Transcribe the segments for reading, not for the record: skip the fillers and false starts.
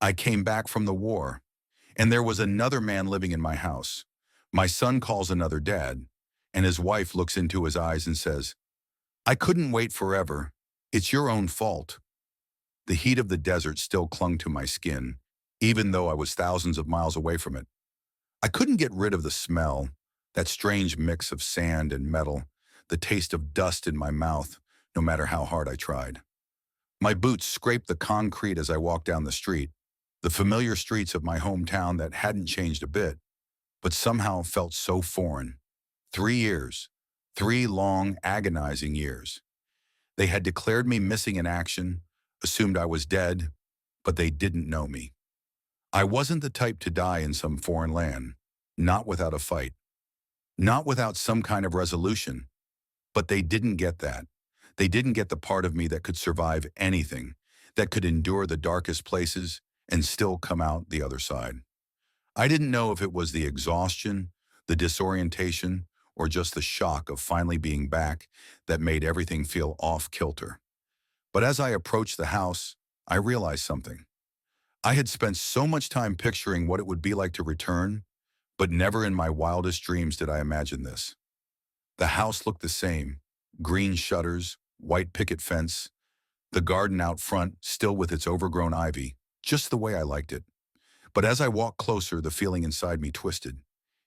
I came back from the war, and there was another man living in my house. My son calls another dad, and his wife looks into his eyes and says, I couldn't wait forever. It's your own fault. The heat of the desert still clung to my skin, even though I was thousands of miles away from it. I couldn't get rid of the smell, that strange mix of sand and metal, the taste of dust in my mouth, no matter how hard I tried. My boots scraped the concrete as I walked down the street, the familiar streets of my hometown that hadn't changed a bit, but somehow felt so foreign. 3 years, 3 long, agonizing years. They had declared me missing in action, assumed I was dead, but they didn't know me. I wasn't the type to die in some foreign land, not without a fight, not without some kind of resolution. But they didn't get that. They didn't get the part of me that could survive anything, that could endure the darkest places and still come out the other side. I didn't know if it was the exhaustion, the disorientation, or just the shock of finally being back that made everything feel off-kilter. But as I approached the house, I realized something. I had spent so much time picturing what it would be like to return, but never in my wildest dreams did I imagine this. The house looked the same, green shutters, white picket fence, the garden out front still with its overgrown ivy, just the way I liked it. But as I walked closer, the feeling inside me twisted.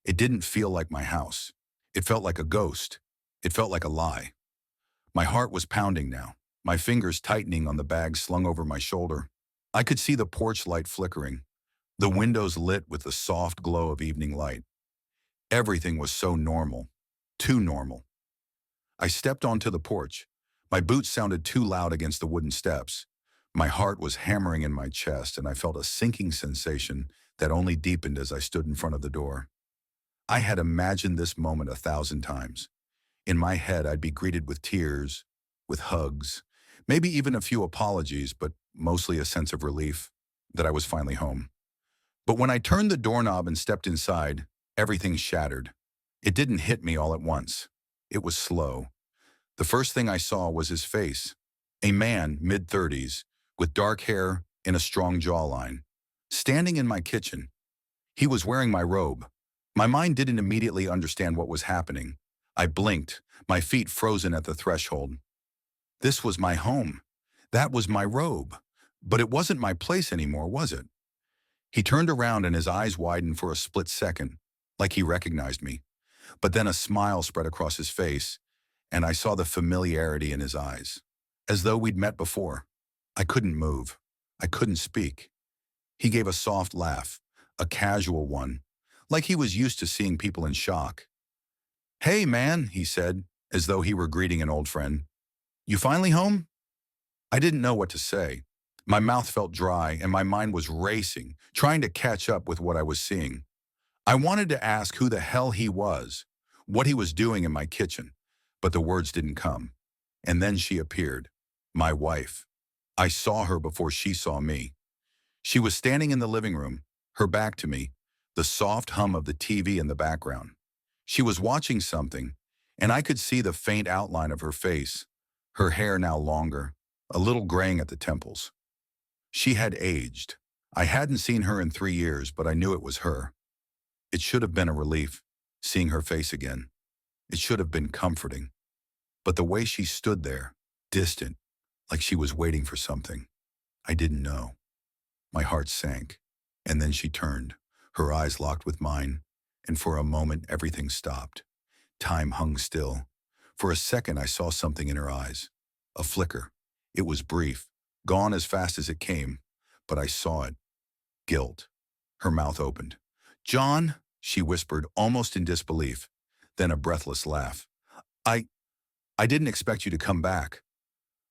It didn't feel like my house. It felt like a ghost. It felt like a lie. My heart was pounding now, my fingers tightening on the bag slung over my shoulder. I could see the porch light flickering, the windows lit with the soft glow of evening light. Everything was so normal, too normal. I stepped onto the porch. My boots sounded too loud against the wooden steps. My heart was hammering in my chest, and I felt a sinking sensation that only deepened as I stood in front of the door. I had imagined this moment 1,000 times. In my head, I'd be greeted with tears, with hugs, maybe even a few apologies, but mostly a sense of relief that I was finally home. But when I turned the doorknob and stepped inside, everything shattered. It didn't hit me all at once. It was slow. The first thing I saw was his face. A man, mid-30s, with dark hair and a strong jawline, standing in my kitchen. He was wearing my robe. My mind didn't immediately understand what was happening. I blinked, my feet frozen at the threshold. This was my home. That was my robe. But it wasn't my place anymore, was it? He turned around and his eyes widened for a split second, like he recognized me. But then a smile spread across his face, and I saw the familiarity in his eyes, as though we'd met before. I couldn't move. I couldn't speak. He gave a soft laugh, a casual one, like he was used to seeing people in shock. Hey, man, he said, as though he were greeting an old friend. You finally home? I didn't know what to say. My mouth felt dry and my mind was racing, trying to catch up with what I was seeing. I wanted to ask who the hell he was, what he was doing in my kitchen, but the words didn't come. And then she appeared, my wife. I saw her before she saw me. She was standing in the living room, her back to me, the soft hum of the TV in the background. She was watching something, and I could see the faint outline of her face, her hair now longer, a little graying at the temples. She had aged. I hadn't seen her in 3 years, but I knew it was her. It should have been a relief, seeing her face again. It should have been comforting. But the way she stood there, distant, like she was waiting for something, I didn't know. My heart sank, and then she turned, her eyes locked with mine, and for a moment everything stopped. Time hung still. For a second I saw something in her eyes. A flicker. It was brief, gone as fast as it came, but I saw it. Guilt. Her mouth opened. John, she whispered, almost in disbelief, then a breathless laugh. I didn't expect you to come back.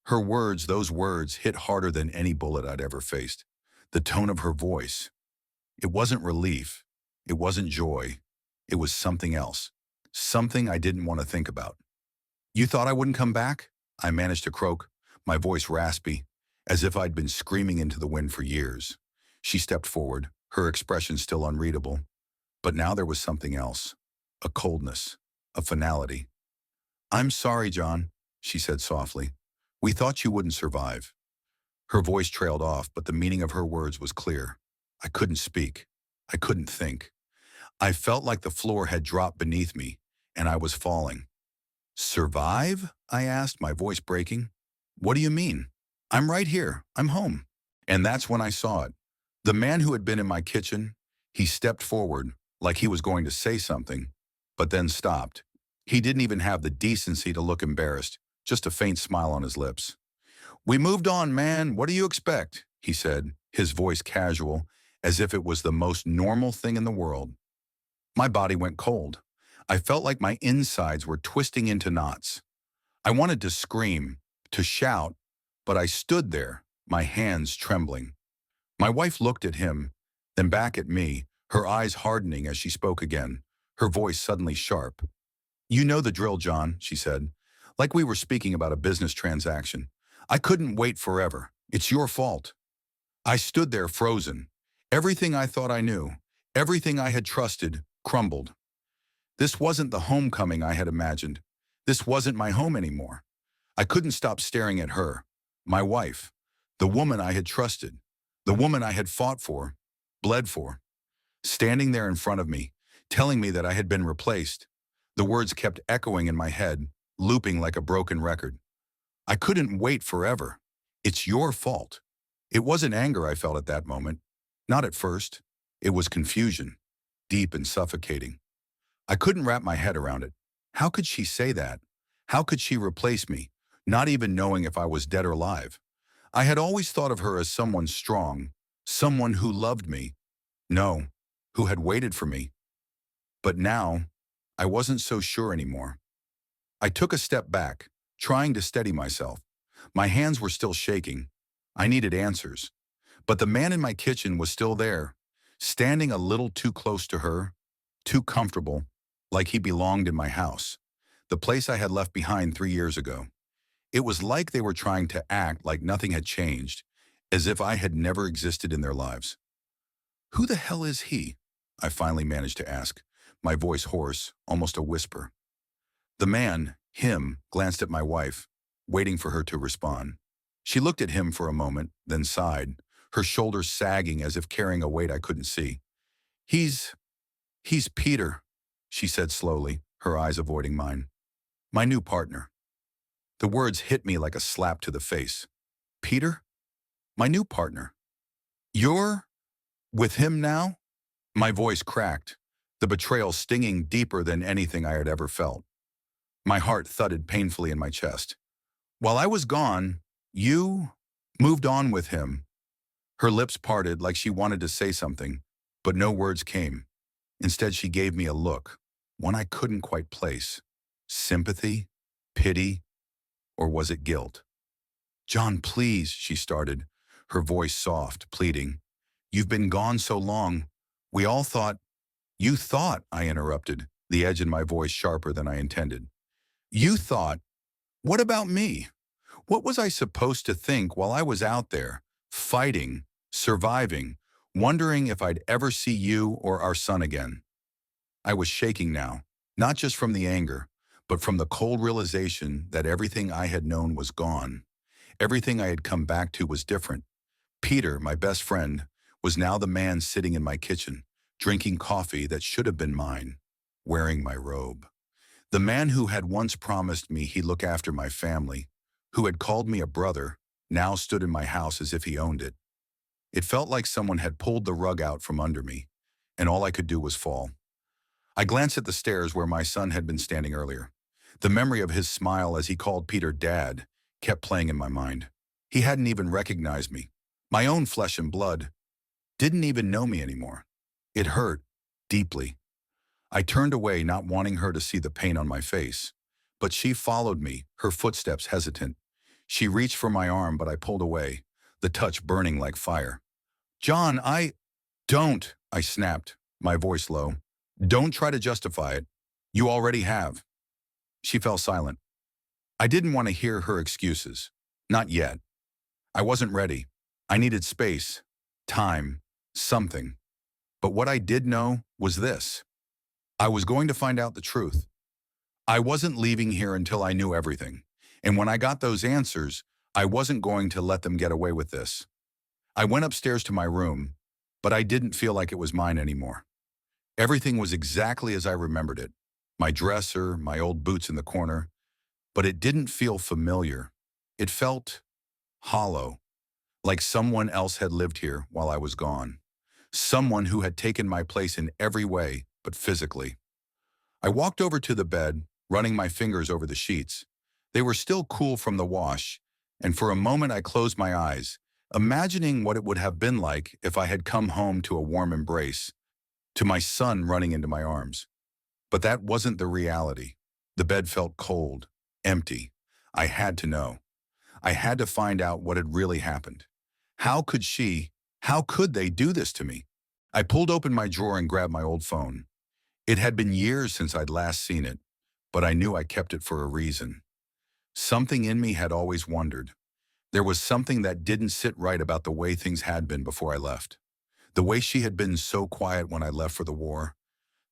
Her words, those words, hit harder than any bullet I'd ever faced. The tone of her voice. It wasn't relief. It wasn't joy. It was something else. Something I didn't want to think about. You thought I wouldn't come back? I managed to croak, my voice raspy, as if I'd been screaming into the wind for years. She stepped forward, her expression still unreadable. But now there was something else. A coldness. A finality. I'm sorry, John, she said softly. We thought you wouldn't survive. Her voice trailed off, but the meaning of her words was clear. I couldn't speak. I couldn't think. I felt like the floor had dropped beneath me, and I was falling. Survive? I asked, my voice breaking. What do you mean? I'm right here. I'm home. And that's when I saw it. The man who had been in my kitchen, he stepped forward like he was going to say something, but then stopped. He didn't even have the decency to look embarrassed, just a faint smile on his lips. We moved on, man. What do you expect? He said, his voice casual, as if it was the most normal thing in the world. My body went cold. I felt like my insides were twisting into knots. I wanted to scream, to shout, but I stood there, my hands trembling. My wife looked at him, then back at me, her eyes hardening as she spoke again, her voice suddenly sharp. You know the drill, John, she said, like we were speaking about a business transaction. I couldn't wait forever. It's your fault. I stood there frozen. Everything I thought I knew, everything I had trusted, crumbled. This wasn't the homecoming I had imagined. This wasn't my home anymore. I couldn't stop staring at her, my wife, the woman I had trusted, the woman I had fought for, bled for, standing there in front of me, telling me that I had been replaced. The words kept echoing in my head, looping like a broken record. I couldn't wait forever. It's your fault. It wasn't anger I felt at that moment. Not at first. It was confusion, deep and suffocating. I couldn't wrap my head around it. How could she say that? How could she replace me, not even knowing if I was dead or alive? I had always thought of her as someone strong, someone who loved me. No, who had waited for me. But now, I wasn't so sure anymore. I took a step back, trying to steady myself. My hands were still shaking. I needed answers. But the man in my kitchen was still there, standing a little too close to her, too comfortable, like he belonged in my house, the place I had left behind 3 years ago. It was like they were trying to act like nothing had changed, as if I had never existed in their lives. Who the hell is he? I finally managed to ask, my voice hoarse, almost a whisper. The man, him, glanced at my wife, waiting for her to respond. She looked at him for a moment, then sighed, her shoulders sagging as if carrying a weight I couldn't see. He's Peter, she said slowly, her eyes avoiding mine. My new partner. The words hit me like a slap to the face. Peter? My new partner. You're with him now? My voice cracked, the betrayal stinging deeper than anything I had ever felt. My heart thudded painfully in my chest. While I was gone, you moved on with him. Her lips parted like she wanted to say something, but no words came. Instead, she gave me a look, one I couldn't quite place. Sympathy? Pity? Or was it guilt? John, please, she started, her voice soft, pleading. You've been gone so long. We all thought. You thought, I interrupted, the edge in my voice sharper than I intended. You thought. What about me? What was I supposed to think while I was out there, fighting, surviving, wondering if I'd ever see you or our son again? I was shaking now, not just from the anger, but from the cold realization that everything I had known was gone. Everything I had come back to was different. Peter, my best friend, was now the man sitting in my kitchen, drinking coffee that should have been mine, wearing my robe. The man who had once promised me he'd look after my family, who had called me a brother, now stood in my house as if he owned it. It felt like someone had pulled the rug out from under me, and all I could do was fall. I glanced at the stairs where my son had been standing earlier. The memory of his smile as he called Peter Dad kept playing in my mind. He hadn't even recognized me. My own flesh and blood didn't even know me anymore. It hurt, deeply. I turned away, not wanting her to see the pain on my face. But she followed me, her footsteps hesitant. She reached for my arm, but I pulled away, the touch burning like fire. John, Don't, I snapped, my voice low. Don't try to justify it. You already have. She fell silent. I didn't want to hear her excuses. Not yet. I wasn't ready. I needed space, time, something. But what I did know was this. I was going to find out the truth. I wasn't leaving here until I knew everything. And when I got those answers, I wasn't going to let them get away with this. I went upstairs to my room, but I didn't feel like it was mine anymore. Everything was exactly as I remembered it. My dresser, my old boots in the corner, but it didn't feel familiar. It felt hollow, like someone else had lived here while I was gone. Someone who had taken my place in every way, but physically. I walked over to the bed, running my fingers over the sheets. They were still cool from the wash, and for a moment I closed my eyes, imagining what it would have been like if I had come home to a warm embrace, to my son running into my arms. But that wasn't the reality. The bed felt cold, empty. I had to know. I had to find out what had really happened. How could how could they do this to me? I pulled open my drawer and grabbed my old phone. It had been years since I'd last seen it, but I knew I kept it for a reason. Something in me had always wondered. There was something that didn't sit right about the way things had been before I left. The way she had been so quiet when I left for the war.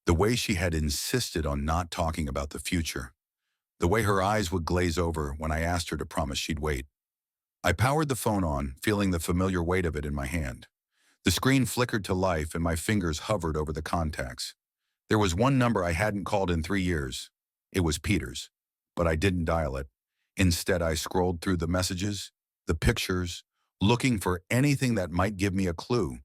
The way she had insisted on not talking about the future. The way her eyes would glaze over when I asked her to promise she'd wait. I powered the phone on, feeling the familiar weight of it in my hand. The screen flickered to life and my fingers hovered over the contacts. There was one number I hadn't called in 3 years. It was Peter's, but I didn't dial it. Instead, I scrolled through the messages, the pictures, looking for anything that might give me a clue.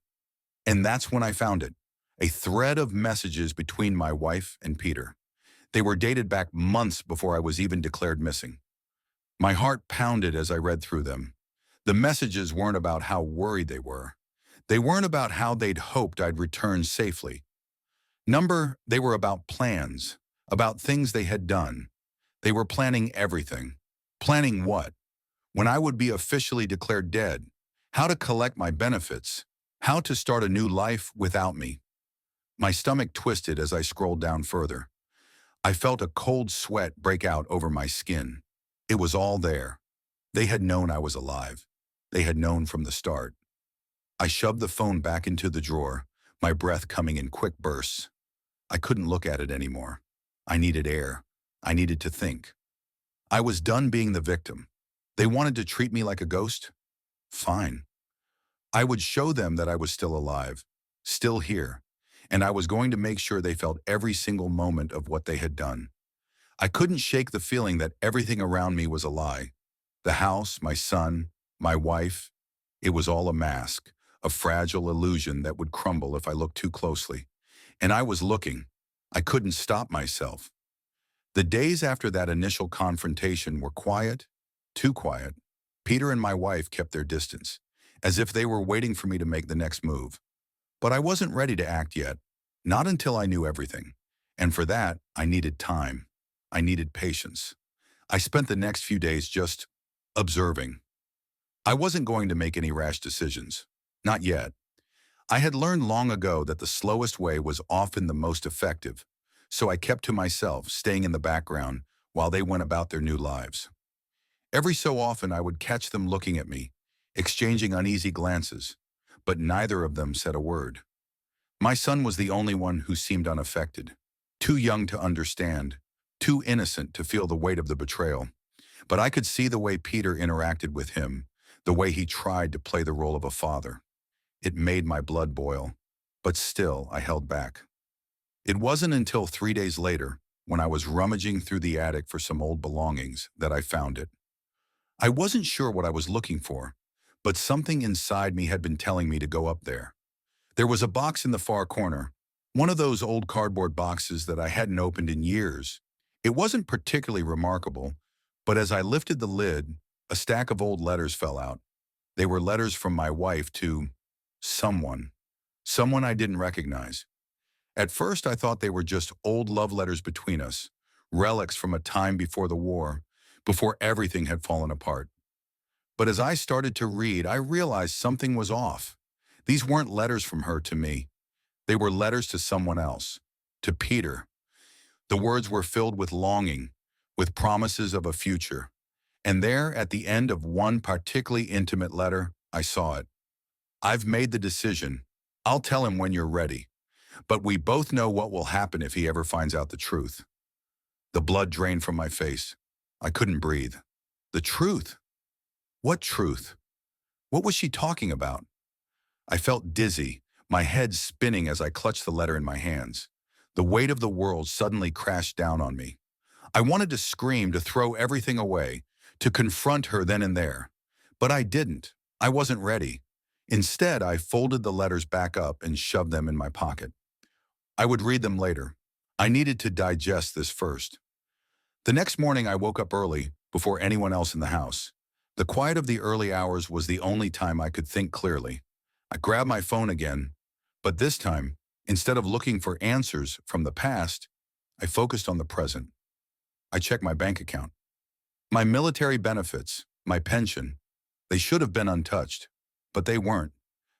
And that's when I found it. A thread of messages between my wife and Peter. They were dated back months before I was even declared missing. My heart pounded as I read through them. The messages weren't about how worried they were. They weren't about how they'd hoped I'd return safely. They were about plans, about things they had done. They were planning everything. Planning what? When I would be officially declared dead, how to collect my benefits, how to start a new life without me. My stomach twisted as I scrolled down further. I felt a cold sweat break out over my skin. It was all there. They had known I was alive. They had known from the start. I shoved the phone back into the drawer, my breath coming in quick bursts. I couldn't look at it anymore. I needed air. I needed to think. I was done being the victim. They wanted to treat me like a ghost? Fine. I would show them that I was still alive, still here, and I was going to make sure they felt every single moment of what they had done. I couldn't shake the feeling that everything around me was a lie. The house, my son, my wife, it was all a mask, a fragile illusion that would crumble if I looked too closely. And I was looking. I couldn't stop myself. The days after that initial confrontation were quiet, too quiet. Peter and my wife kept their distance, as if they were waiting for me to make the next move. But I wasn't ready to act yet, not until I knew everything. And for that, I needed time. I needed patience. I spent the next few days just observing. I wasn't going to make any rash decisions. Not yet. I had learned long ago that the slowest way was often the most effective, so I kept to myself, staying in the background while they went about their new lives. Every so often I would catch them looking at me, exchanging uneasy glances, but neither of them said a word. My son was the only one who seemed unaffected, too young to understand, too innocent to feel the weight of the betrayal. But I could see the way Peter interacted with him, the way he tried to play the role of a father. It made my blood boil, but still I held back. It wasn't until 3 days later, when I was rummaging through the attic for some old belongings, that I found it. I wasn't sure what I was looking for, but something inside me had been telling me to go up there. There was a box in the far corner, one of those old cardboard boxes that I hadn't opened in years. It wasn't particularly remarkable, but as I lifted the lid, a stack of old letters fell out. They were letters from my wife to someone I didn't recognize. At first, I thought they were just old love letters between us, relics from a time before the war, before everything had fallen apart. But as I started to read, I realized something was off. These weren't letters from her to me. They were letters to someone else, to Peter. The words were filled with longing, with promises of a future. And there, at the end of one particularly intimate letter, I saw it. I've made the decision. I'll tell him when you're ready. But we both know what will happen if he ever finds out the truth. The blood drained from my face. I couldn't breathe. The truth. What truth? What was she talking about? I felt dizzy, my head spinning as I clutched the letter in my hands. The weight of the world suddenly crashed down on me. I wanted to scream, to throw everything away, to confront her then and there. But I didn't. I wasn't ready. Instead, I folded the letters back up and shoved them in my pocket. I would read them later. I needed to digest this first. The next morning, I woke up early, before anyone else in the house. The quiet of the early hours was the only time I could think clearly. I grabbed my phone again, but this time, instead of looking for answers from the past, I focused on the present. I checked my bank account. My military benefits, my pension, they should have been untouched, but they weren't.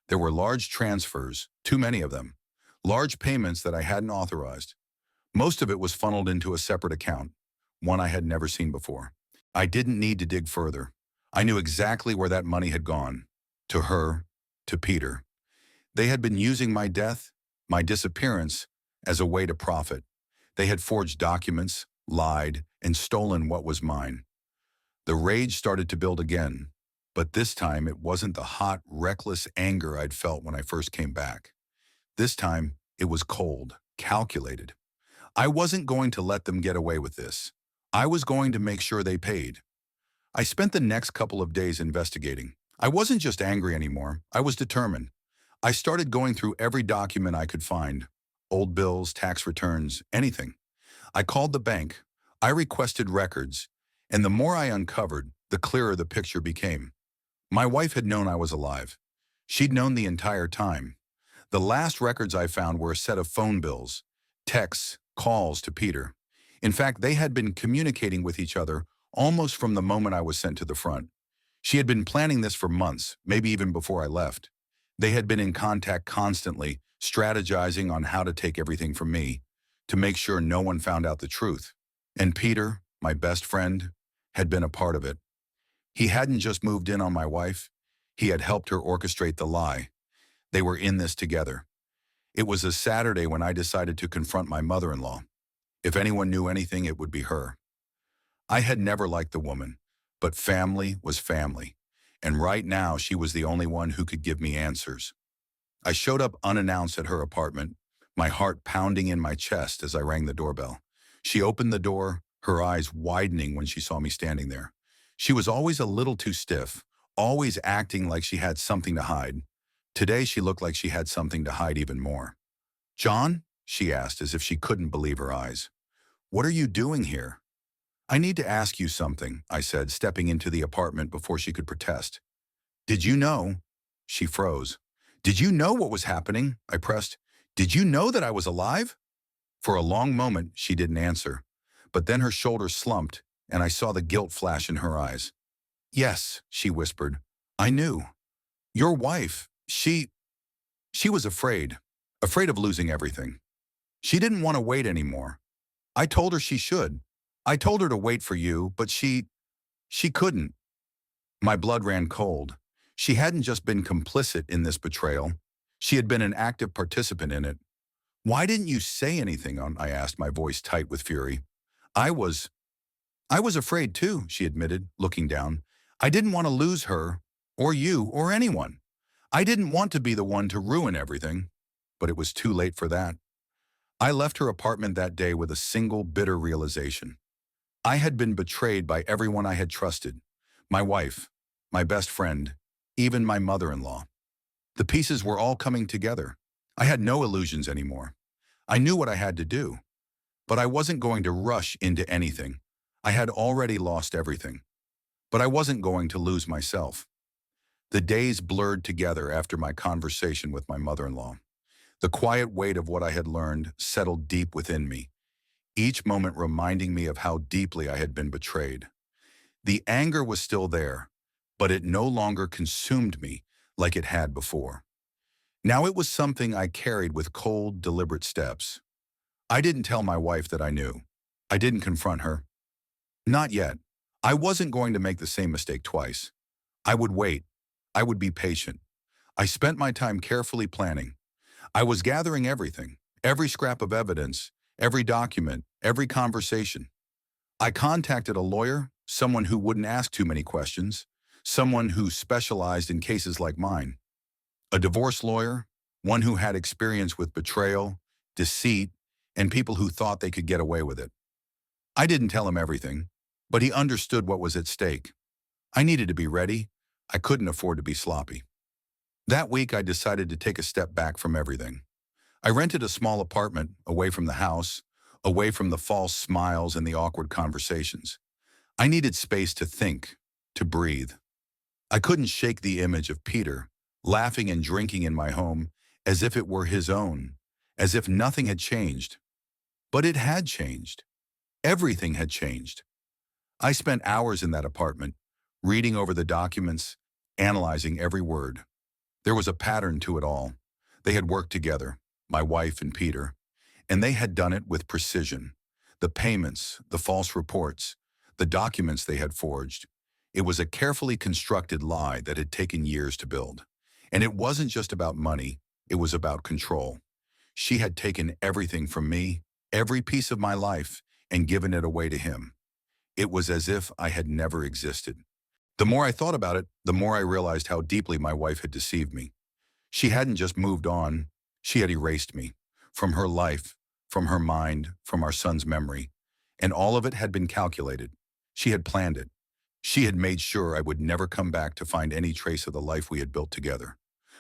There were large transfers, too many of them, large payments that I hadn't authorized. Most of it was funneled into a separate account, one I had never seen before. I didn't need to dig further. I knew exactly where that money had gone. To her, to Peter. They had been using my death, my disappearance, as a way to profit. They had forged documents, lied, and stolen what was mine. The rage started to build again, but this time it wasn't the hot, reckless anger I'd felt when I first came back. This time, it was cold, calculated. I wasn't going to let them get away with this. I was going to make sure they paid. I spent the next couple of days investigating. I wasn't just angry anymore. I was determined. I started going through every document I could find. Old bills, tax returns, anything. I called the bank. I requested records. And the more I uncovered, the clearer the picture became. My wife had known I was alive. She'd known the entire time. The last records I found were a set of phone bills, texts, calls to Peter. In fact, they had been communicating with each other almost from the moment I was sent to the front. She had been planning this for months, maybe even before I left. They had been in contact constantly, strategizing on how to take everything from me, to make sure no one found out the truth. And Peter, my best friend, had been a part of it. He hadn't just moved in on my wife, he had helped her orchestrate the lie. They were in this together. It was a Saturday when I decided to confront my mother-in-law. If anyone knew anything, it would be her. I had never liked the woman, but family was family, and right now she was the only one who could give me answers. I showed up unannounced at her apartment, my heart pounding in my chest as I rang the doorbell. She opened the door, her eyes widening when she saw me standing there. She was always a little too stiff, always acting like she had something to hide. Today she looked like she had something to hide even more. "John?" she asked as if she couldn't believe her eyes. "What are you doing here?" "I need to ask you something," I said, stepping into the apartment before she could protest. "Did you know?" She froze. "Did you know what was happening?" I pressed. "Did you know that I was alive?" For a long moment, she didn't answer. But then her shoulders slumped, and I saw the guilt flash in her eyes. "Yes," she whispered. "I knew. Your wife, she was afraid of losing everything. She didn't want to wait anymore. I told her she should. I told her to wait for you, but she couldn't." My blood ran cold. She hadn't just been complicit in this betrayal. She had been an active participant in it. "Why didn't you say anything?" I asked, my voice tight with fury. I was afraid too," she admitted, looking down. "I didn't want to lose her, or you, or anyone. I didn't want to be the one to ruin everything." But it was too late for that. I left her apartment that day with a single bitter realization. I had been betrayed by everyone I had trusted. My wife, my best friend, even my mother-in-law. The pieces were all coming together. I had no illusions anymore. I knew what I had to do. But I wasn't going to rush into anything. I had already lost everything. But I wasn't going to lose myself. The days blurred together after my conversation with my mother-in-law. The quiet weight of what I had learned settled deep within me, each moment reminding me of how deeply I had been betrayed. The anger was still there, but it no longer consumed me like it had before. Now it was something I carried with cold, deliberate steps. I didn't tell my wife that I knew. I didn't confront her. Not yet. I wasn't going to make the same mistake twice. I would wait. I would be patient. I spent my time carefully planning. I was gathering everything, every scrap of evidence, every document, every conversation. I contacted a lawyer, someone who wouldn't ask too many questions, someone who specialized in cases like mine. A divorce lawyer, one who had experience with betrayal, deceit, and people who thought they could get away with it. I didn't tell him everything, but he understood what was at stake. I needed to be ready. I couldn't afford to be sloppy. That week, I decided to take a step back from everything. I rented a small apartment away from the house, away from the false smiles and the awkward conversations. I needed space to think, to breathe. I couldn't shake the image of Peter, laughing and drinking in my home as if it were his own, as if nothing had changed. But it had changed. Everything had changed. I spent hours in that apartment, reading over the documents, analyzing every word. There was a pattern to it all. They had worked together, my wife and Peter, and they had done it with precision. The payments, the false reports, the documents they had forged. It was a carefully constructed lie that had taken years to build. And it wasn't just about money, it was about control. She had taken everything from me, every piece of my life, and given it away to him. It was as if I had never existed. The more I thought about it, the more I realized how deeply my wife had deceived me. She hadn't just moved on, she had erased me. From her life, from her mind, from our son's memory. And all of it had been calculated. She had planned it. She had made sure I would never come back to find any trace of the life we had built together.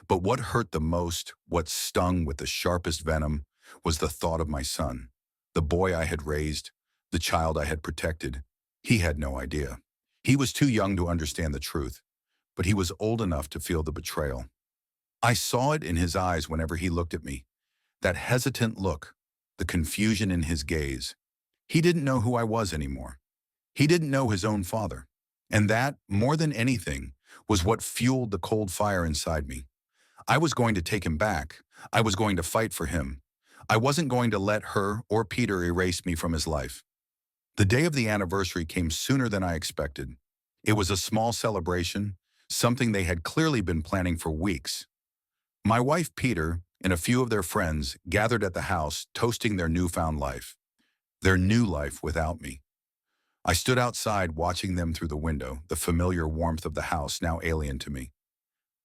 But what hurt the most, what stung with the sharpest venom, was the thought of my son. The boy I had raised, the child I had protected. He had no idea. He was too young to understand the truth, but he was old enough to feel the betrayal. I saw it in his eyes whenever he looked at me. That hesitant look, the confusion in his gaze. He didn't know who I was anymore. He didn't know his own father. And that, more than anything, was what fueled the cold fire inside me. I was going to take him back. I was going to fight for him. I wasn't going to let her or Peter erase me from his life. The day of the anniversary came sooner than I expected. It was a small celebration, something they had clearly been planning for weeks. My wife, Peter, and a few of their friends gathered at the house, toasting their newfound life, their new life without me. I stood outside watching them through the window, the familiar warmth of the house now alien to me.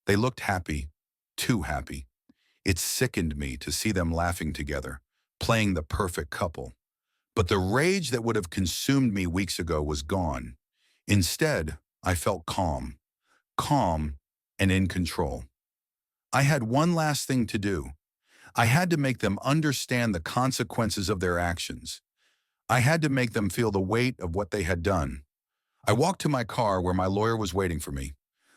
They looked happy, too happy. It sickened me to see them laughing together, playing the perfect couple. But the rage that would have consumed me weeks ago was gone. Instead, I felt calm and in control. I had one last thing to do. I had to make them understand the consequences of their actions. I had to make them feel the weight of what they had done. I walked to my car where my lawyer was waiting for me.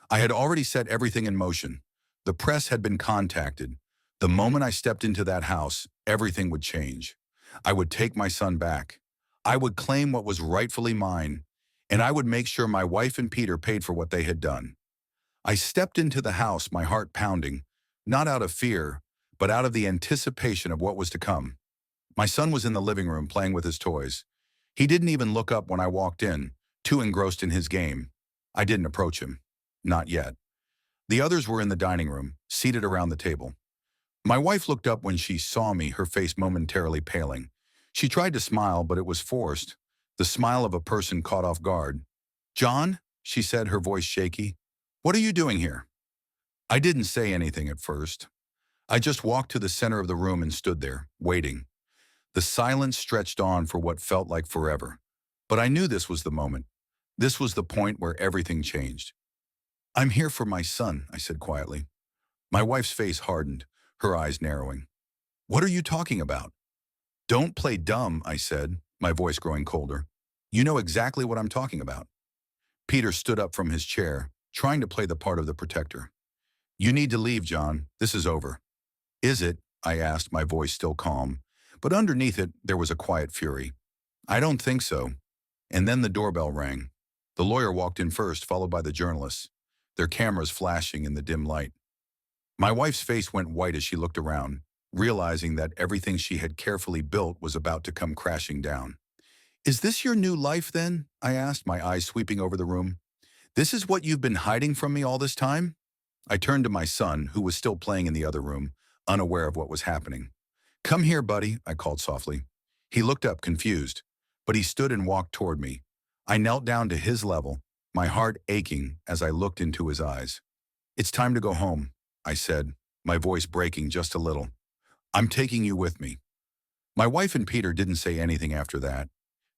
I had already set everything in motion. The press had been contacted. The moment I stepped into that house, everything would change. I would take my son back. I would claim what was rightfully mine, and I would make sure my wife and Peter paid for what they had done. I stepped into the house, my heart pounding, not out of fear, but out of the anticipation of what was to come. My son was in the living room playing with his toys. He didn't even look up when I walked in, too engrossed in his game. I didn't approach him. Not yet. The others were in the dining room, seated around the table. My wife looked up when she saw me, her face momentarily paling. She tried to smile, but it was forced, the smile of a person caught off guard. "John," she said, her voice shaky, "what are you doing here?" I didn't say anything at first. I just walked to the center of the room and stood there, waiting. The silence stretched on for what felt like forever. But I knew this was the moment. This was the point where everything changed. "I'm here for my son," I said quietly. My wife's face hardened, her eyes narrowing. "What are you talking about?" "Don't play dumb," I said, my voice growing colder. "You know exactly what I'm talking about." Peter stood up from his chair, trying to play the part of the protector. "You need to leave, John. This is over." "Is it?" I asked, my voice still calm. But underneath it, there was a quiet fury. "I don't think so." And then the doorbell rang. The lawyer walked in first, followed by the journalists, their cameras flashing in the dim light. My wife's face went white as she looked around, realizing that everything she had carefully built was about to come crashing down. "Is this your new life then?" I asked, my eyes sweeping over the room. "This is what you've been hiding from me all this time?" I turned to my son, who was still playing in the other room, unaware of what was happening. "Come here, buddy," I called softly. He looked up, confused, but he stood and walked toward me. I knelt down to his level, my heart aching as I looked into his eyes. "It's time to go home," I said, my voice breaking just a little. "I'm taking you with me." My wife and Peter didn't say anything after that.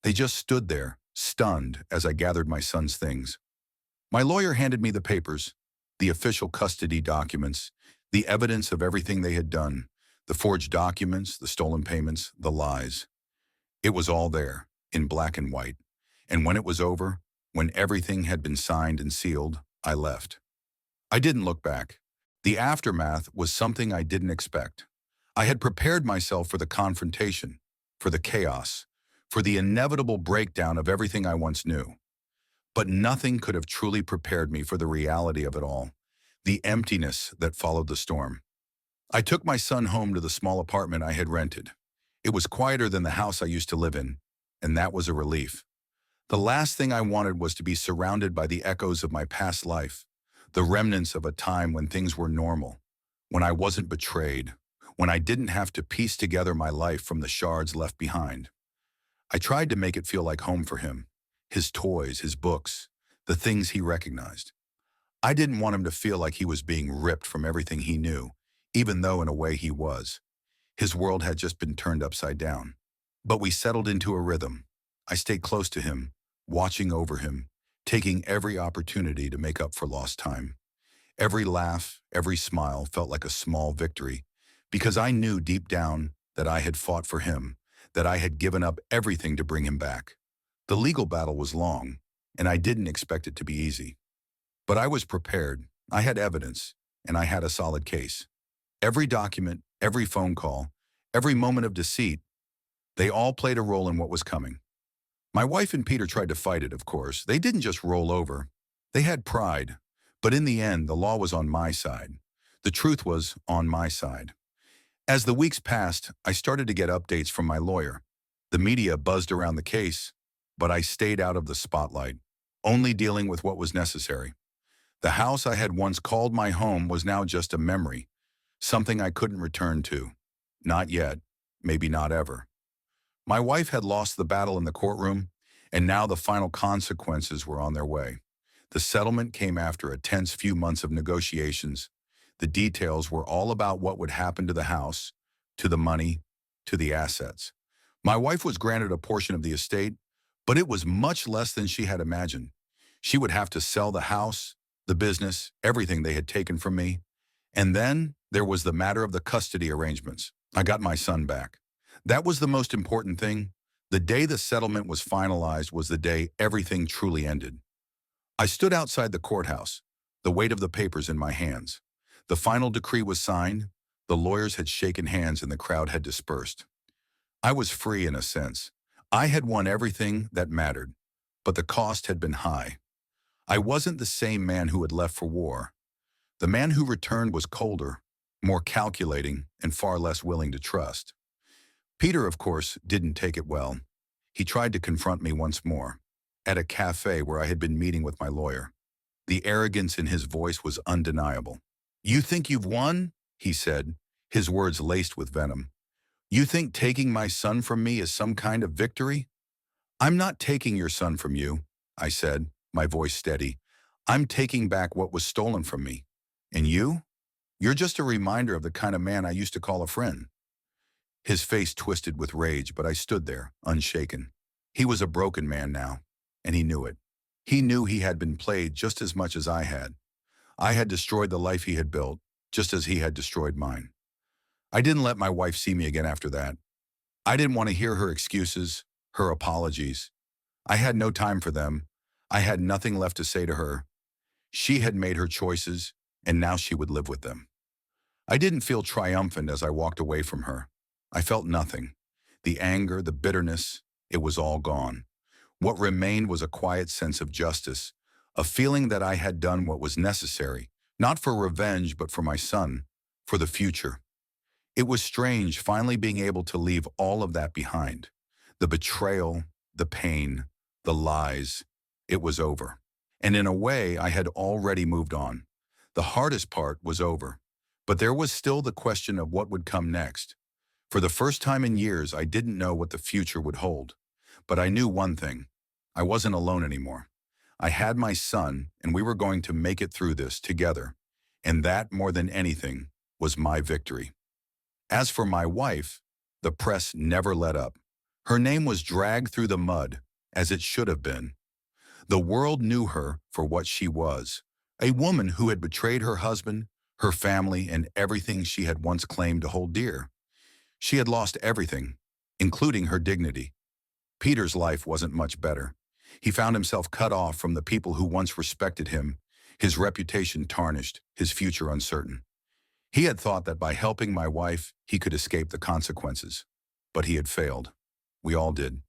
They just stood there, stunned, as I gathered my son's things. My lawyer handed me the papers, the official custody documents, the evidence of everything they had done, the forged documents, the stolen payments, the lies. It was all there, in black and white. And when it was over, when everything had been signed and sealed, I left. I didn't look back. The aftermath was something I didn't expect. I had prepared myself for the confrontation, for the chaos, for the inevitable breakdown of everything I once knew. But nothing could have truly prepared me for the reality of it all, the emptiness that followed the storm. I took my son home to the small apartment I had rented. It was quieter than the house I used to live in, and that was a relief. The last thing I wanted was to be surrounded by the echoes of my past life, the remnants of a time when things were normal, when I wasn't betrayed, when I didn't have to piece together my life from the shards left behind. I tried to make it feel like home for him, his toys, his books, the things he recognized. I didn't want him to feel like he was being ripped from everything he knew, even though in a way he was. His world had just been turned upside down. But we settled into a rhythm. I stayed close to him, watching over him, taking every opportunity to make up for lost time. Every laugh, every smile felt like a small victory, because I knew deep down that I had fought for him, that I had given up everything to bring him back. The legal battle was long, and I didn't expect it to be easy. But I was prepared, I had evidence, and I had a solid case. Every document, every phone call, every moment of deceit, they all played a role in what was coming. My wife and Peter tried to fight it, of course. They didn't just roll over. They had pride. But in the end, the law was on my side. The truth was on my side. As the weeks passed, I started to get updates from my lawyer. The media buzzed around the case, but I stayed out of the spotlight, only dealing with what was necessary. The house I had once called my home was now just a memory, something I couldn't return to. Not yet, maybe not ever. My wife had lost the battle in the courtroom, and now the final consequences were on their way. The settlement came after a tense few months of negotiations. The details were all about what would happen to the house, to the money, to the assets. My wife was granted a portion of the estate, but it was much less than she had imagined. She would have to sell the house, the business, everything they had taken from me. And then there was the matter of the custody arrangements. I got my son back. That was the most important thing. The day the settlement was finalized was the day everything truly ended. I stood outside the courthouse, the weight of the papers in my hands. The final decree was signed, the lawyers had shaken hands and the crowd had dispersed. I was free in a sense. I had won everything that mattered, but the cost had been high. I wasn't the same man who had left for war. The man who returned was colder, more calculating, and far less willing to trust. Peter, of course, didn't take it well. He tried to confront me once more, at a cafe where I had been meeting with my lawyer. The arrogance in his voice was undeniable. "You think you've won?" he said, his words laced with venom. "You think taking my son from me is some kind of victory?" "I'm not taking your son from you," I said, my voice steady. "I'm taking back what was stolen from me. And you? You're just a reminder of the kind of man I used to call a friend." His face twisted with rage, but I stood there, unshaken. He was a broken man now, and he knew it. He knew he had been played just as much as I had. I had destroyed the life he had built, just as he had destroyed mine. I didn't let my wife see me again after that. I didn't want to hear her excuses, her apologies. I had no time for them. I had nothing left to say to her. She had made her choices, and now she would live with them. I didn't feel triumphant as I walked away from her. I felt nothing. The anger, the bitterness, it was all gone. What remained was a quiet sense of justice, a feeling that I had done what was necessary, not for revenge, but for my son, for the future. It was strange finally being able to leave all of that behind. The betrayal, the pain, the lies. It was over. And in a way, I had already moved on. The hardest part was over. But there was still the question of what would come next. For the first time in years, I didn't know what the future would hold. But I knew one thing. I wasn't alone anymore. I had my son, and we were going to make it through this together. And that, more than anything, was my victory. As for my wife, the press never let up. Her name was dragged through the mud, as it should have been. The world knew her for what she was, a woman who had betrayed her husband, her family, and everything she had once claimed to hold dear. She had lost everything, including her dignity. Peter's life wasn't much better. He found himself cut off from the people who once respected him, his reputation tarnished, his future uncertain. He had thought that by helping my wife, he could escape the consequences. But he had failed. We all did.